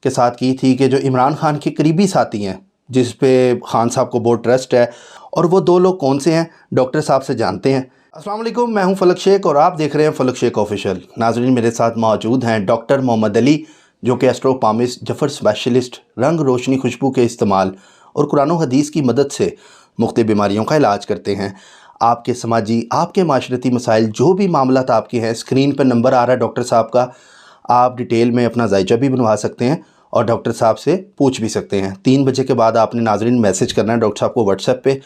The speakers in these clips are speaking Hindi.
के साथ की थी कि जो इमरान खान के करीबी साथी हैं, जिस पे खान साहब को बहुत ट्रस्ट है, और वो दो लोग कौन से हैं डॉक्टर साहब से जानते हैं। अस्सलाम वालेकुम, मैं हूं फलक शेख और आप देख रहे हैं फलक शेख ऑफिशियल। नाज़रीन, मेरे साथ मौजूद हैं डॉक्टर मोहम्मद अली, जो कि एस्ट्रोपामिस्ट, जफर स्पेशलिस्ट, रंग रोशनी खुशबू के इस्तेमाल और कुरान और हदीस की मदद से मुख्तलिफ बीमारियों का इलाज करते हैं। आपके समाजी, आपके माशरती मसाइल, जो भी मामला आपके हैं, स्क्रीन पर नंबर आ रहा है डॉक्टर साहब का। आप डिटेल में अपना जायचा भी बनवा सकते हैं और डॉक्टर साहब से पूछ भी सकते हैं। 3 बजे के बाद आपने नाज़रीन मैसेज करना है डॉक्टर साहब को व्हाट्सएप पे,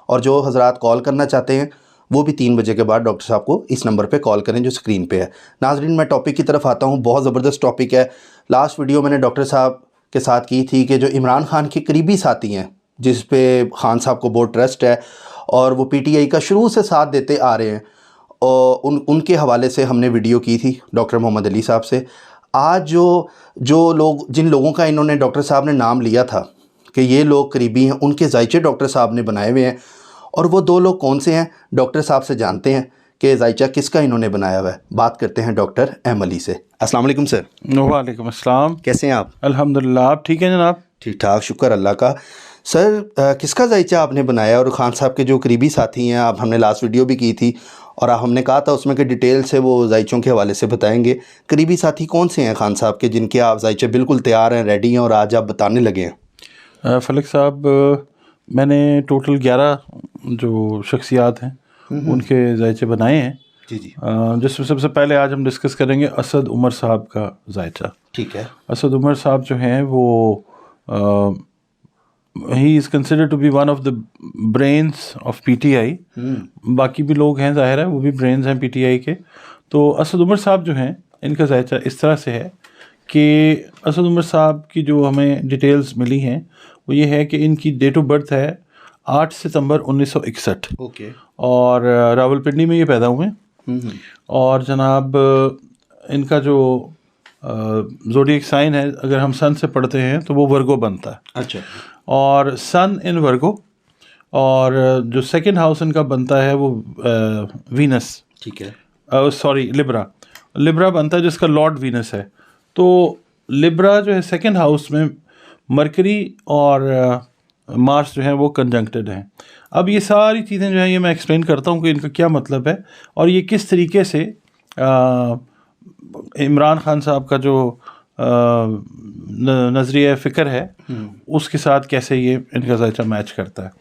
और जो हज़रात कॉल करना चाहते हैं वो भी 3 बजे के बाद डॉक्टर साहब को इस नंबर पे कॉल करें जो स्क्रीन पे है। नाज़रीन, मैं टॉपिक की तरफ आता हूँ। बहुत ज़बरदस्त टॉपिक है। लास्ट वीडियो मैंने डॉक्टर साहब के साथ की थी कि जो इमरान खान के करीबी साथी हैं, जिस पे खान साहब को बहुत ट्रस्ट है और वो PTI का शुरू से साथ देते आ रहे हैं, और उनके हवाले से हमने वीडियो की थी डॉक्टर मोहम्मद अली साहब से। आज जो लोग, जिन लोगों का इन्होंने, डॉक्टर साहब ने नाम लिया था कि ये लोग करीबी हैं, उनके जायचे डॉक्टर साहब ने बनाए हुए हैं, और वो दो लोग कौन से हैं डॉक्टर साहब से जानते हैं कि जायचा किसका इन्होंने बनाया हुआ है। बात करते हैं डॉक्टर एम अली से। अस्सलाम वालेकुम सर। वालेकुम अस्सलाम। कैसे हैं आप? अल्हम्दुलिल्लाह, आप ठीक हैं जनाब? ठीक ठाक, शुक्र अल्लाह का। सर, किसका जायचा आपने बनाया? और खान साहब के जो करीबी साथी हैं, आप, हमने लास्ट वीडियो भी की थी और हमने कहा था उसमें कि डिटेल से वो जायचों के हवाले से बताएंगे। करीबी साथी कौन से हैं खान साहब के, जिनके आप जायचे बिल्कुल तैयार हैं, रेडी हैं और आज आप बताने लगे हैं? फलक साहब, मैंने टोटल 11 जो शख्सियात हैं उनके जायचे बनाए हैं। जी जी। जिसमें सबसे पहले आज हम डिस्कस करेंगे असद उमर साहब का जायचा। ठीक है। असद उमर साहब जो हैं वो he is considered to be one of the brains of PTI। बाकी भी लोग हैं, जाहिर है वो भी ब्रेन्स हैं PTI के। तो असद उमर साहब जो हैं, इनका जायचा इस तरह से है कि असद उमर साहब की जो हमें डिटेल्स मिली हैं वो ये है कि इनकी डेट ऑफ बर्थ है 8 सितंबर 1961। ओके। और रावलपिंडी में ये पैदा हुए। और जनाब, इनका जो ज़ोडिएक साइन है, अगर हम सन से पढ़ते हैं तो वो वर्गो बनता है। अच्छा। और सन इन वर्गो, और जो सेकंड हाउस इनका बनता है वो वीनस। ठीक है। सॉरी, लिब्रा बनता है, जिसका लॉर्ड वीनस है। तो लिब्रा जो है सेकंड हाउस में मरकरी और मार्स जो है वो कंजंक्टेड हैं। अब ये सारी चीज़ें जो हैं ये मैं एक्सप्लेन करता हूँ कि इनका क्या मतलब है और ये किस तरीके से इमरान खान साहब का जो नज़रिया फ़िक्र है उसके साथ कैसे ये इनका जायचा मैच करता है।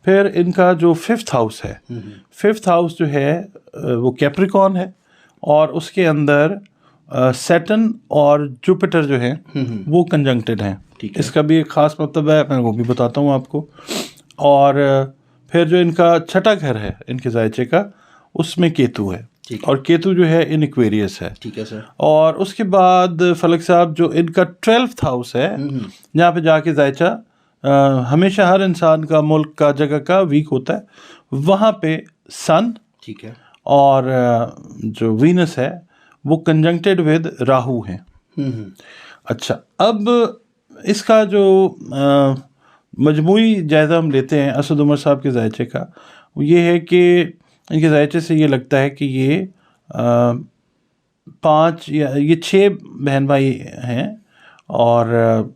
फिर इनका जो 5th हाउस है, 5th हाउस जो है वो कैप्रिकॉन है, और उसके अंदर सैटर्न और जुपिटर जो है वो कंजंक्टेड हैं। इसका भी एक ख़ास मतलब है, मैं वो भी बताता हूँ आपको। और फिर जो इनका छठा घर है इनके जायचे का, उसमें केतु है, और केतु जो है इन एक्वेरियस है। ठीक है सर। और उसके बाद फलक साहब जो इनका 12th हाउस है, जहाँ पे जाके जायचा हमेशा हर इंसान का, मुल्क का, जगह का वीक होता है, वहाँ पे सन, ठीक है, और जो वीनस है वो कंजंक्टेड विद राहु हैं। अच्छा, अब इसका जो मजमूई जायज़ा हम लेते हैं असद उमर साहब के जायचे का, वो ये है कि इनके जायचे से ये लगता है कि ये 5 या ये 6 बहन भाई हैं, और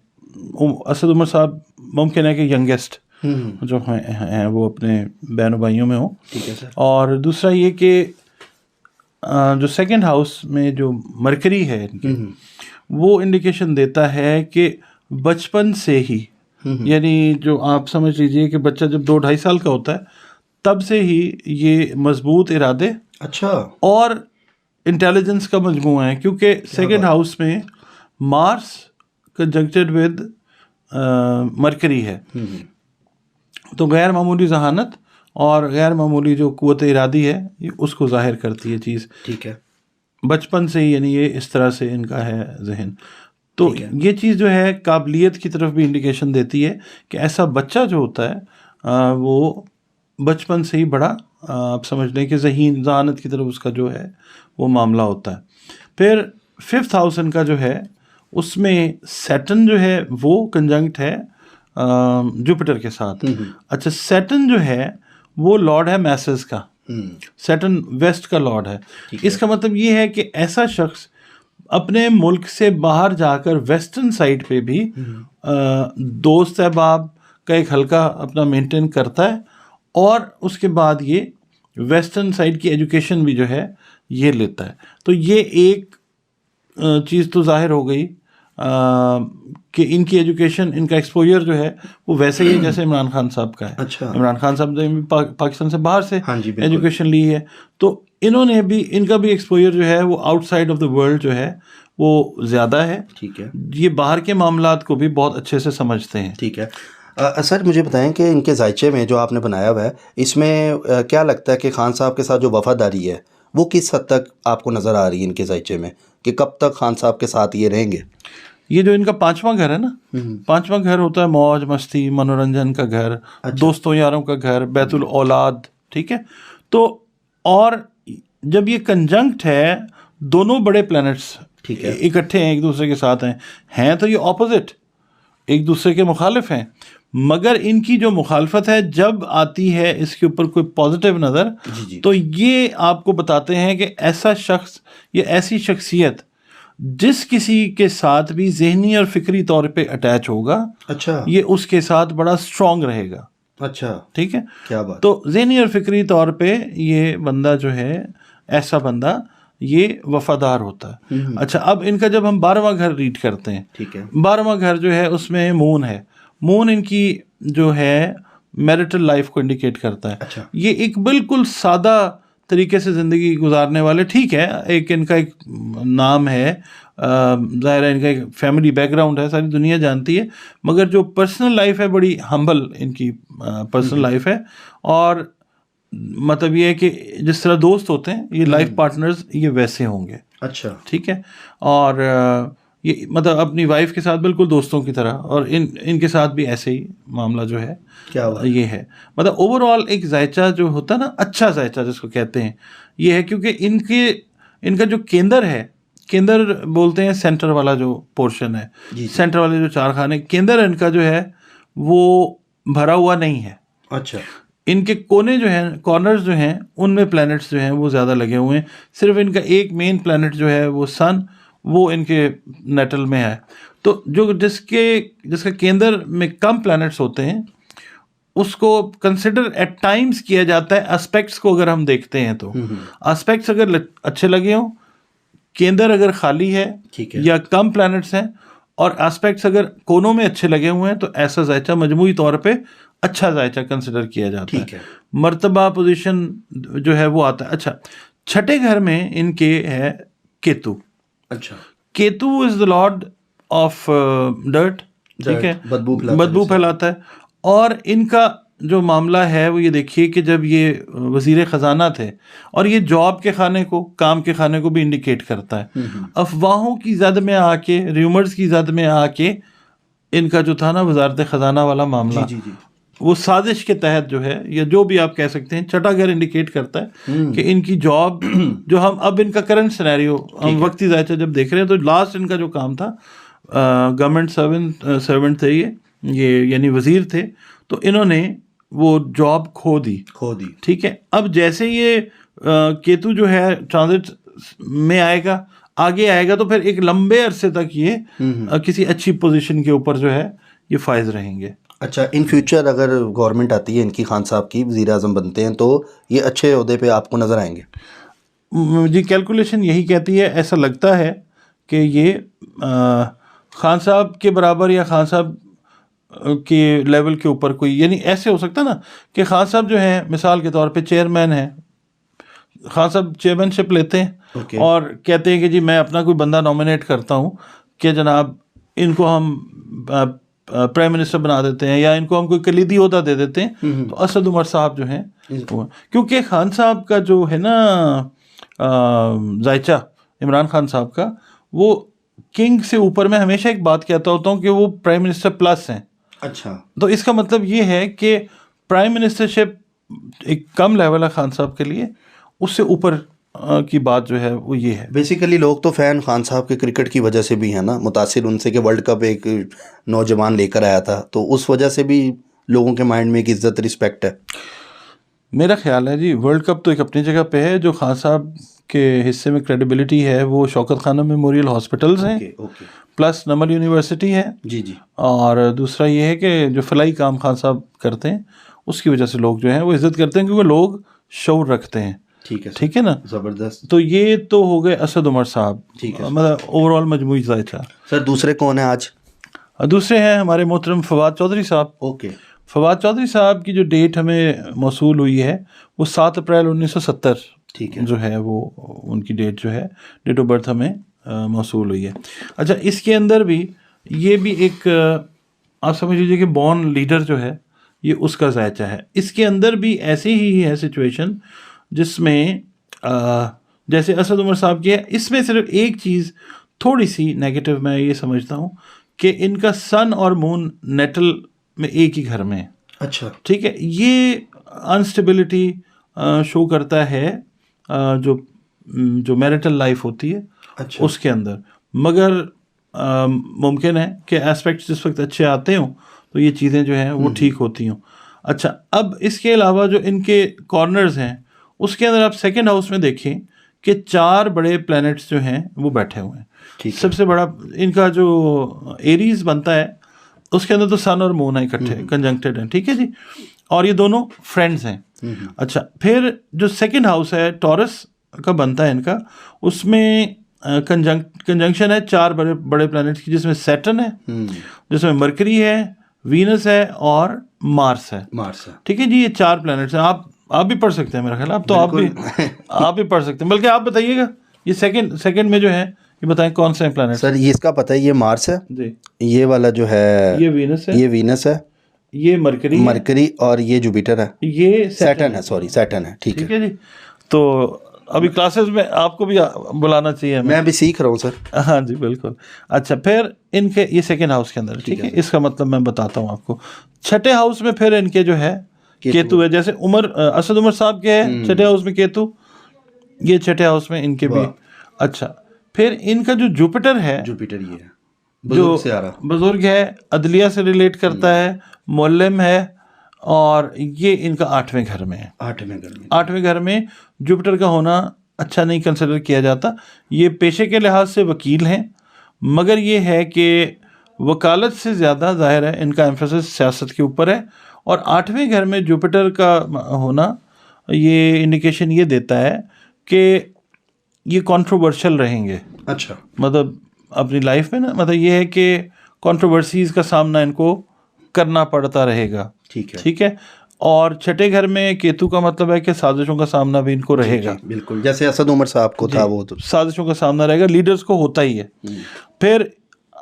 असद उमर साहब मुमकिन है कि यंगेस्ट जो हैं वो अपने बहनों भाइयों में हो। ठीक है सर। और दूसरा ये कि जो सेकंड हाउस में जो मरकरी है इनके, वो इंडिकेशन देता है कि बचपन से ही, यानी जो आप समझ लीजिए कि बच्चा जब 2-2.5 साल का होता है तब से ही ये मजबूत इरादे, अच्छा, और इंटेलिजेंस का मजमूआ है, क्योंकि सेकंड हाउस में मार्स कंजंक्टेड विद मरकरी है। तो गैर मामूली जहानत और गैर मामूली जो कुव्वत इरादी है ये उसको जाहिर करती है चीज़। ठीक है। बचपन से ही, यानी ये इस तरह से इनका है जहन। तो ये चीज़ जो है काबिलियत की तरफ भी इंडिकेशन देती है कि ऐसा बच्चा जो होता है वो बचपन से ही बड़ा, आप समझ लें कि जहानत की तरफ उसका जो है वो मामला होता है। फिर 5th हाउस इनका जो है उसमें सैटर्न जो है वो कंजंक्ट है जुपिटर के साथ। अच्छा, सैटर्न जो है वो लॉर्ड है मैसेस का, सैटर्न वेस्ट का लॉर्ड है। इसका मतलब ये है कि ऐसा शख्स अपने मुल्क से बाहर जाकर वेस्टर्न साइड पे भी दोस्त अहबाब का एक हल्का अपना मेंटेन करता है, और उसके बाद ये वेस्टर्न साइड की एजुकेशन भी जो है ये लेता है। तो ये एक चीज़ तो जाहिर हो गई कि इनकी एजुकेशन, इनका एक्सपोजर जो है वो वैसे ही है जैसे इमरान खान साहब का है। अच्छा। इमरान खान साहब ने भी पाकिस्तान से बाहर से हाँ जी, बिल्कुल। एजुकेशन ली है, तो इन्होंने भी, इनका भी एक्सपोजर जो है वो आउटसाइड ऑफ द वर्ल्ड जो है वो ज़्यादा है। ठीक है। ये बाहर के मामलात को भी बहुत अच्छे से समझते हैं। ठीक है। सर मुझे बताएं कि इनके जायचे में जो आपने बनाया हुआ है, इसमें क्या लगता है कि खान साहब के साथ जो वफादारी है वो किस हद तक आपको नज़र आ रही है इनके जायचे में, कि कब तक खान साहब के साथ ये रहेंगे? ये जो इनका 5वां घर है ना, 5वां घर होता है मौज मस्ती मनोरंजन का घर। अच्छा। दोस्तों यारों का घर, बैतुल औलाद। ठीक है। तो और जब ये कंजंक्ट है, दोनों बड़े प्लैनेट्स ठीक है इकट्ठे हैं, एक दूसरे के साथ हैं तो ये ऑपोजिट, एक दूसरे के मुखालिफ हैं, मगर इनकी जो मुखालफत है जब आती है इसके ऊपर कोई पॉजिटिव नज़र, तो ये आपको बताते हैं कि ऐसा शख्स, ये ऐसी शख्सियत जिस किसी के साथ भी ज़हनी और फिक्री तौर पे अटैच होगा, अच्छा, ये उसके साथ बड़ा स्ट्रॉन्ग रहेगा। अच्छा, ठीक है। क्या बात। तो ज़हनी और फिक्री तौर पे ये बंदा जो है, ऐसा बंदा ये वफादार होता है। अच्छा, अब इनका जब हम 12वां घर रीड करते हैं, ठीक है, 12वां घर जो है उसमें मून है। मून इनकी जो है मैरिटल लाइफ को इंडिकेट करता है। अच्छा। ये एक बिल्कुल सादा तरीके से ज़िंदगी गुजारने वाले, ठीक है, एक इनका एक नाम है, ज़ाहिर है इनका एक फैमिली बैकग्राउंड है, सारी दुनिया जानती है, मगर जो पर्सनल लाइफ है बड़ी हम्बल इनकी पर्सनल लाइफ है। और मतलब ये है कि जिस तरह दोस्त होते हैं, ये लाइफ पार्टनर्स ये वैसे होंगे। अच्छा। ठीक है। और ये मतलब अपनी वाइफ के साथ बिल्कुल दोस्तों की तरह, और इनके साथ भी ऐसे ही मामला जो है क्या बात। ये है। मतलब ओवरऑल एक जायचा जो होता है ना, अच्छा जायचा जिसको कहते हैं, ये है क्योंकि इनका जो केंद्र है, केंद्र बोलते हैं सेंटर वाला जो पोर्शन है, सेंटर वाले जो 4 खाने, केंद्र इनका जो है वो भरा हुआ नहीं है। अच्छा। इनके कोने जो हैं, कॉर्नर्स जो हैं, उनमें प्लैनेट्स जो हैं वो ज़्यादा लगे हुए हैं। सिर्फ इनका एक मेन प्लैनेट जो है वो सन, वो इनके नेटल में है। तो जो जिसका केंद्र में कम प्लैनेट्स होते हैं उसको कंसिडर एट टाइम्स किया जाता है। एस्पेक्ट्स को अगर हम देखते हैं तो एस्पेक्ट्स अगर अच्छे लगे हों, केंद्र अगर खाली है या कम प्लैनेट्स हैं, और एस्पेक्ट्स अगर कोनों में अच्छे लगे हुए हैं, तो ऐसा जायचा मजमूई तौर पे अच्छा जायचा कंसिडर किया जाता है। मर्तबा पोजीशन जो है वो आता है। अच्छा, 6ठे घर में इनके है केतु। अच्छा, Ketu is the Lord of dirt. ठीक है, बदबू फैलाता है। और इनका जो मामला है वो ये देखिए कि जब ये वज़ीर ख़जाना थे, और ये जॉब के खाने को, काम के खाने को भी इंडिकेट करता है। अफवाहों की जद में आके, र्यूमर्स की जद में आके इनका जो था ना वजारत ख़जाना वाला मामला, वो साजिश के तहत जो है, या जो भी आप कह सकते हैं, 6ठा घर इंडिकेट करता है कि इनकी जॉब जो हम अब इनका करंट सिनेरियो हम वक्ती जायचा जब देख रहे हैं, तो लास्ट इनका जो काम था, गवर्नमेंट सर्वेंट थे ये यानी वज़ीर थे, तो इन्होंने वो जॉब खो दी। ठीक है। अब जैसे ये केतु जो है ट्रांजिट में आएगा, आगे आएगा, तो फिर एक लंबे अरसे तक ये किसी अच्छी पोजीशन के ऊपर जो है ये फायज रहेंगे। अच्छा, इन फ्यूचर अगर गवर्नमेंट आती है इनकी, खान साहब की वज़ीर आज़म बनते हैं, तो ये अच्छे ओहदे पे आपको नज़र आएंगे? जी, कैलकुलेशन यही कहती है, ऐसा लगता है कि ये खान साहब के बराबर या खान साहब के लेवल के ऊपर कोई, यानी ऐसे हो सकता ना कि खान साहब जो हैं मिसाल के तौर पे चेयरमैन हैं, खान साहब चेयरमैनशिप लेते हैं और कहते हैं कि जी मैं अपना कोई बंदा नॉमिनेट करता हूँ कि जनाब इनको हम प्राइम मिनिस्टर बना देते हैं, या इनको हम कोई कलीदी ओहदा दे देते हैं। तो असद उमर साहब जो हैं, क्योंकि खान साहब का जो है ना जायचा इमरान खान साहब का, वो किंग से ऊपर, मैं हमेशा एक बात कहता होता हूँ कि वो प्राइम मिनिस्टर प्लस हैं। अच्छा, तो इसका मतलब ये है कि प्राइम मिनिस्टरशिप एक कम लेवल है खान साहब के लिए, उससे ऊपर की बात जो है वो ये है। बेसिकली लोग तो फ़ैन खान साहब के क्रिकेट की वजह से भी है ना, मुतासिर उनसे कि वर्ल्ड कप एक नौजवान लेकर आया था, तो उस वजह से भी लोगों के माइंड में एक इज़्ज़त रिस्पेक्ट है। मेरा ख्याल है जी, वर्ल्ड कप तो एक अपनी जगह पे है, जो खान साहब के हिस्से में क्रेडिबिलिटी है वो शौकत खाना मेमोरियल हॉस्पिटल्स हैं, ओके प्लस नमल यूनिवर्सिटी है, जी जी और दूसरा ये है कि जो फलाई काम खान साहब करते हैं उसकी वजह से लोग जो हैं वो इज़्ज़त करते हैं, क्योंकि लोग शऊर रखते हैं। ठीक है ना, ज़बरदस्त। तो ये तो हो गए असद उमर साहब, ठीक है मतलब ओवरऑल मजमूई जायचा। सर दूसरे कौन है आज? दूसरे हैं हमारे मोहतरम फवाद चौधरी साहब। ओके फवाद चौधरी साहब की जो डेट हमें मौसूल हुई है वो 7 अप्रैल 1970 ठीक है जो है वो उनकी डेट जो है डेट ऑफ बर्थ हमें मौसूल हुई है। अच्छा, इसके अंदर भी ये भी एक आप समझ लीजिए कि बॉर्न लीडर जो है ये उसका जायचा है। इसके अंदर भी ऐसे ही है सिचुएशन जिसमें जैसे असद उमर साहब की है, इसमें सिर्फ एक चीज़ थोड़ी सी नेगेटिव मैं ये समझता हूँ कि इनका सन और मून नेटल में एक ही घर में है। अच्छा ठीक है, ये अनस्टेबिलिटी शो करता है जो मैरिटल लाइफ होती है अच्छा उसके अंदर, मगर मुमकिन है कि एस्पेक्ट्स जिस वक्त अच्छे आते हों तो ये चीज़ें जो हैं वो ठीक होती हों। अच्छा, अब इसके अलावा जो इनके कॉर्नर्स हैं उसके अंदर आप सेकंड हाउस में देखें कि 4 बड़े प्लैनेट्स जो हैं वो बैठे हुए हैं। ठीक है सबसे बड़ा इनका जो एरीज बनता है उसके अंदर तो सन और मून है इकट्ठे कंजंक्टेड हैं। ठीक है जी, और ये दोनों फ्रेंड्स हैं। अच्छा, फिर जो सेकंड हाउस है टॉरस का बनता है इनका, उसमें कंजंक्शन है 4 बड़े बड़े प्लैनेट्स की, जिसमें सैटर्न है, जिसमें मरकरी है, वीनस है और मार्स है। ठीक है जी, ये 4 प्लैनेट्स हैं। आप भी पढ़ सकते हैं मेरा ख्याल, अब तो आप भी पढ़ सकते हैं, बल्कि आप बताइएगा ये सेकंड में जो है ये बताएं कौन से प्लैनेट। सर ये इसका पता है, ये मार्स है जी, ये वाला जो है ये वीनस है, ये वीनस है, ये मरकरी और ये जुपिटर है, ये सैटर्न है, सॉरी सैटर्न है। ठीक है जी। तो अभी क्लासेस में आपको भी बुलाना चाहिए हमें। मैं अभी सीख रहा हूँ सर। हाँ जी बिल्कुल। अच्छा, फिर इनके ये सेकेंड हाउस के अंदर, ठीक है, इसका मतलब मैं बताता हूँ आपको। छठे हाउस में फिर इनके जो है केतु है, जैसे असद उमर साहब के है छठे हाउस में केतु, ये छठे हाउस में इनके भी। अच्छा, फिर इनका जो जुपिटर है, जुपिटर ये है जो बुजुर्ग है, अदलिया से रिलेट करता है, मोल्लम है, और ये इनका 8वें घर में है। 8वें घर में जुपिटर का होना अच्छा नहीं कंसिडर किया जाता। ये पेशे के लिहाज से वकील हैं, मगर ये है कि वकालत से ज़्यादा ज़ाहिर है इनका एम्फेसिस सियासत के ऊपर है। और 8वें घर में जुपिटर का होना ये इंडिकेशन ये देता है कि ये कंट्रोवर्शियल रहेंगे। अच्छा, मतलब अपनी लाइफ में ना, मतलब ये है कि कंट्रोवर्सीज का सामना इनको करना पड़ता रहेगा। ठीक है। और छठे घर में केतु का मतलब है कि साजिशों का सामना भी इनको रहेगा। जी, बिल्कुल, जैसे असद उमर साहब को था वो, तो साजिशों का सामना रहेगा, लीडर्स को होता ही है। फिर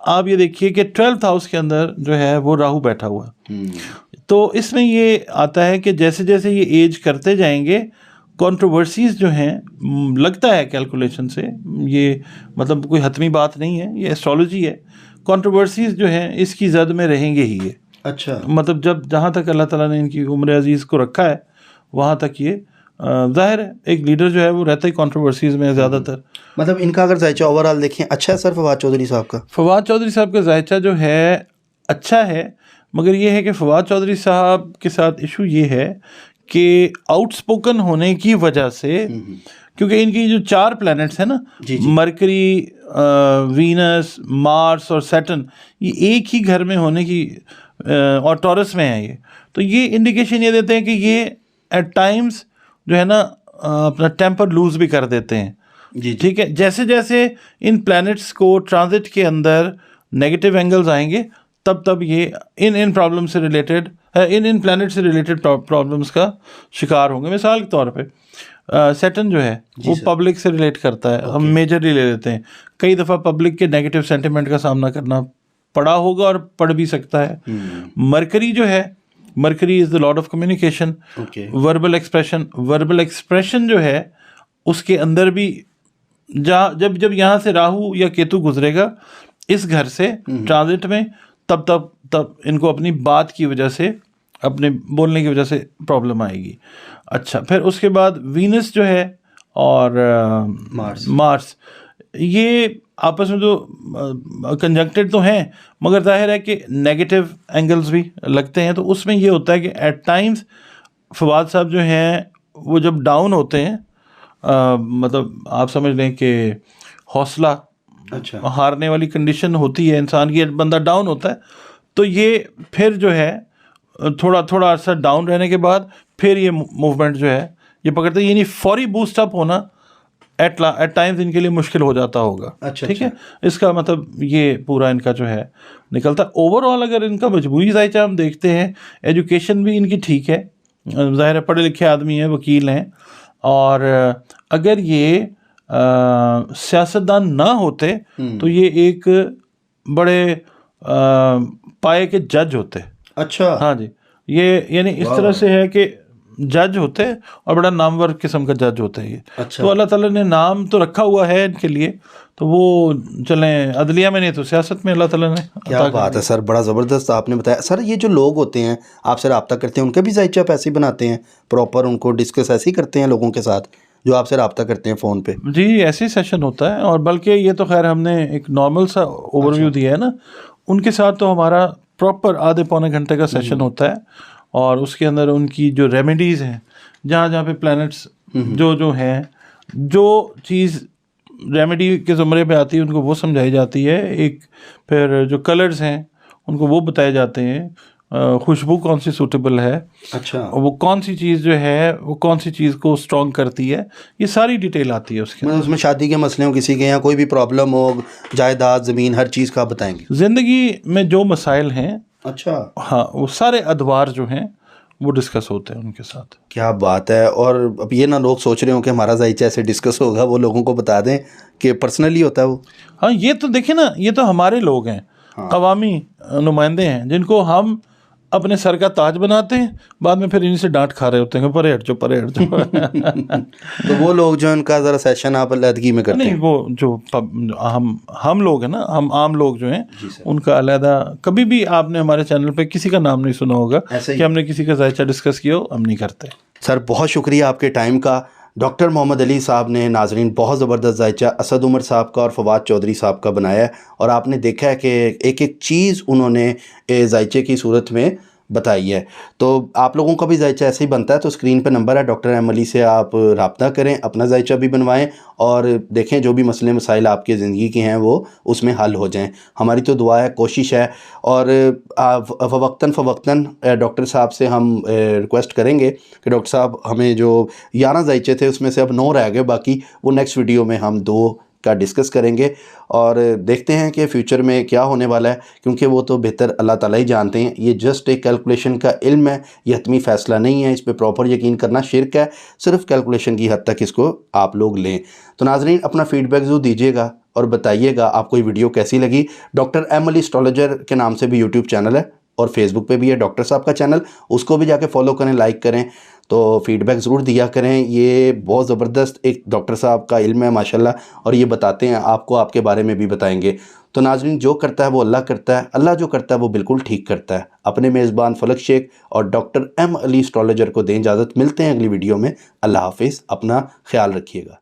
आप ये देखिए कि 12th हाउस के अंदर जो है वो राहु बैठा हुआ है। तो इसमें ये आता है कि जैसे जैसे ये एज करते जाएंगे कंट्रोवर्सीज जो हैं, लगता है कैलकुलेशन से, ये मतलब कोई हतमी बात नहीं है, ये एस्ट्रोलॉजी है, कंट्रोवर्सीज जो हैं इसकी जद में रहेंगे ही ये। अच्छा, मतलब जब जहाँ तक अल्लाह ताला ने इनकी उम्र अजीज़ को रखा है वहाँ तक ये जाहिर है एक लीडर जो है वो रहता ही कंट्रोवर्सीज में ज़्यादातर। मतलब इनका अगर जायचा ओवरऑल देखें अच्छा है सर फवाद चौधरी साहब का? फवाद चौधरी साहब का जायचा जो है अच्छा है, मगर ये है कि फवाद चौधरी साहब के साथ इशू ये है कि आउटस्पोकन होने की वजह से, क्योंकि इनकी जो 4 प्लैनेट्स हैं ना, मरकरी, वीनस, मार्स और सैटर्न, ये एक ही घर में होने की और टॉरस में है ये, तो ये इंडिकेशन ये देते हैं कि ये एट टाइम्स जो है ना अपना टेम्पर लूज भी कर देते हैं। ठीक है, जैसे जैसे इन प्लैनेट्स को ट्रांजिट के अंदर नेगेटिव एंगल्स आएंगे तब तब ये इन प्रॉब्लम से रिलेटेड इन प्लैनेट से रिलेटेड प्रॉब्लम्स का शिकार होंगे। मिसाल के तौर पे सैटर्न जो है वो पब्लिक से रिलेट करता है, हम मेजरली ले लेते हैं, कई दफ़ा पब्लिक के नेगेटिव सेंटिमेंट का सामना करना पड़ा होगा और पड़ भी सकता है। मरकरी जो है, mercury is the Lord of communication, verbal expression जो है उसके अंदर भी जब यहाँ से राहु या केतु गुजरेगा इस घर से ट्रांजिट में, तब इनको अपनी बात की वजह से, अपने बोलने की वजह से प्रॉब्लम आएगी। अच्छा, फिर उसके बाद वीनस जो है और मार्स ये आपस में जो कंजंक्टेड तो हैं, मगर जाहिर है कि नेगेटिव एंगल्स भी लगते हैं। तो उसमें ये होता है कि एट टाइम्स फवाद साहब जो हैं वो जब डाउन होते हैं मतलब आप समझ लें कि हौसला अच्छा। हारने वाली कंडीशन होती है इंसान की, बंदा डाउन होता है, तो ये फिर जो है थोड़ा थोड़ा अर्सा डाउन रहने के बाद फिर ये मूवमेंट जो है ये पकड़ते हैं, यानी फौरी बूस्ट अप होना एट टाइम्स इनके लिए मुश्किल हो जाता होगा। अच्छा, ठीक है, इसका मतलब ये पूरा इनका जो है निकलता है। ओवरऑल अगर इनका मजबूरी जायचा हम देखते हैं, एजुकेशन भी इनकी ठीक है, ज़ाहिर है पढ़े लिखे आदमी हैं, वकील हैं, और अगर ये सियासतदान ना होते तो ये एक बड़े पाए के जज होते। अच्छा। हाँ जी, ये यानी इस तरह से है कि जज होते और बड़ा नामवर किस्म का जज होता है ये। अच्छा। तो अल्लाह ताला ने नाम तो रखा हुआ है इनके लिए, तो वो चलें अदलिया में नहीं तो सियासत में अल्लाह ताला ने क्या बात है सर, बड़ा ज़बरदस्त आपने बताया। सर ये जो लोग होते हैं आपसे रब्ता करते हैं, उनके भी जायचा ऐसे ही बनाते हैं, प्रॉपर उनको डिस्कस ऐसे ही करते हैं लोगों के साथ जो आपसे रब्ता करते हैं फ़ोन पे? जी, ऐसे ही सेशन होता है, और बल्कि ये तो खैर हमने एक नॉर्मल सा ओवरव्यू दिया है ना, उनके साथ तो हमारा प्रॉपर आधे पौने घंटे का सेशन होता है, और उसके अंदर उनकी जो रेमेडीज़ हैं, जहाँ जहाँ पे प्लैनेट्स जो हैं, जो चीज़ रेमेडी के ज़ुमरे पे आती है उनको वो समझाई जाती है। एक फिर जो कलर्स हैं उनको वो बताए जाते हैं, खुशबू कौन सी सूटेबल है, अच्छा। और वो कौन सी चीज़ जो है वो कौन सी चीज़ को स्ट्रॉन्ग करती है, ये सारी डिटेल आती है उसके। मतलब उसमें शादी के मसले हो, किसी के यहाँ कोई भी प्रॉब्लम हो, जायदाद ज़मीन हर चीज़ का आप बताएंगे? ज़िंदगी में जो मसाइल हैं, अच्छा। हाँ, वो सारे अदवार जो हैं वो डिस्कस होते हैं उनके साथ। क्या बात है। और अब ये ना लोग सोच रहे हो कि हमारा जायचा ऐसे डिस्कस होगा, वो लोगों को बता दें कि पर्सनली होता है वो। हाँ, ये तो देखिए ना, ये तो हमारे लोग हैं, अवामी नुमाइंदे हैं, जिनको हम अपने सर का ताज बनाते हैं, बाद में फिर इन्हीं से डांट खा रहे होते हैं, परे हट जाओ परे हट जाओ। तो वो लोग जो उनका ज़रा सेशन आप अलहदगी में करते नहीं, हैं? वो जो हम लोग हैं ना, हम आम लोग जो हैं, उनका अलहदा, कभी भी आपने हमारे चैनल पे किसी का नाम नहीं सुना होगा ऐसे ही? कि हमने किसी का जायचा डिस्कस किया हो, हम नहीं करते। सर बहुत शुक्रिया आपके टाइम का। डॉक्टर मोहम्मद अली साहब ने, नाजरीन, बहुत ज़बरदस्त जायचा असद उमर साहब का और फवाद चौधरी साहब का बनाया है, और आपने देखा है कि एक एक चीज़ उन्होंने जायचे की सूरत में बताई है। तो आप लोगों का भी जायचा ऐसे ही बनता है, तो स्क्रीन पे नंबर है, डॉक्टर एम अली से आप रब्ता करें, अपना जायचा भी बनवाएं, और देखें जो भी मसले मसाइल आपके ज़िंदगी के हैं वो उसमें हल हो जाएं। हमारी तो दुआ है, कोशिश है, और फ़वक्तन डॉक्टर साहब से हम रिक्वेस्ट करेंगे कि डॉक्टर साहब हमें जो 11 जायचे थे उसमें से अब 9 रह गए, बाकी वो नेक्स्ट वीडियो में हम 2 का डिस्कस करेंगे, और देखते हैं कि फ्यूचर में क्या होने वाला है, क्योंकि वो तो बेहतर अल्लाह ताला ही जानते हैं। ये जस्ट एक कैलकुलेशन का इल्म है, ये हतमी फ़ैसला नहीं है, इस पे प्रॉपर यकीन करना शिर्क है, सिर्फ कैलकुलेशन की हद तक इसको आप लोग लें। तो नाजरीन, अपना फ़ीडबैक ज़रूर दीजिएगा और बताइएगा आपको ये वीडियो कैसी लगी। डॉक्टर एम अली एस्ट्रोलॉजर के नाम से भी यूट्यूब चैनल है, और फेसबुक पे भी है डॉक्टर साहब का चैनल, उसको भी जाके फॉलो करें, लाइक करें, तो फीडबैक ज़रूर दिया करें। ये बहुत ज़बरदस्त एक डॉक्टर साहब का इल्म है माशाल्लाह, और ये बताते हैं आपको, आपके बारे में भी बताएंगे। तो नाज़रीन, जो करता है वो अल्लाह करता है, अल्लाह जो करता है वो बिल्कुल ठीक करता है। अपने मेज़बान फलक शेख और डॉक्टर एम अली एस्ट्रोलॉजर को दें इजाज़त, मिलते हैं अगली वीडियो में। अल्लाह हाफिज़, अपना ख्याल रखिएगा।